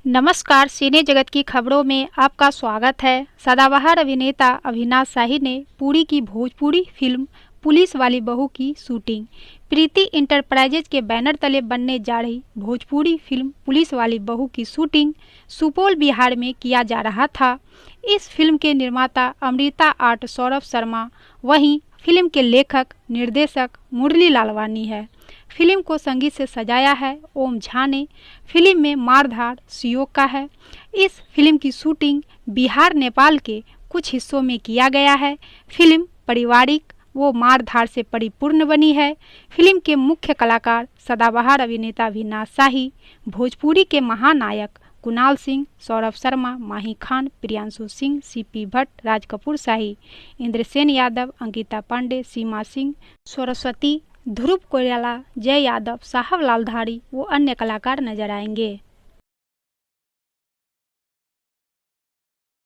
नमस्कार, सिने जगत की खबरों में आपका स्वागत है। सदाबहार अभिनेता अविनाश शाही ने पूरी की भोजपुरी फिल्म पुलिस वाली बहू की शूटिंग। प्रीति इंटरप्राइजेज के बैनर तले बनने जा रही भोजपुरी फिल्म पुलिस वाली बहू की शूटिंग सुपौल बिहार में किया जा रहा था। इस फिल्म के निर्माता अमृता आर्ट सौरभ शर्मा, वहीं फिल्म के लेखक निर्देशक मुरली लालवानी है। फिल्म को संगीत से सजाया है ओम झा ने। फिल्म में मारधाड़ सियोग का है। इस फिल्म की शूटिंग बिहार नेपाल के कुछ हिस्सों में किया गया है। फिल्म पारिवारिक वो मारधाड़ से परिपूर्ण बनी है। फिल्म के मुख्य कलाकार सदाबहार अभिनेता अविनाश शाही, भोजपुरी के महानायक कुणाल सिंह, सौरभ शर्मा, माही खान, प्रियांशु सिंह, सीपी भट्ट, राज कपूर शाही, इंद्रसेन यादव, अंकिता पांडे, सीमा सिंह, सरस्वती, ध्रुव कोयराला, जय यादव, साहब लालधारी वो अन्य कलाकार नजर आएंगे।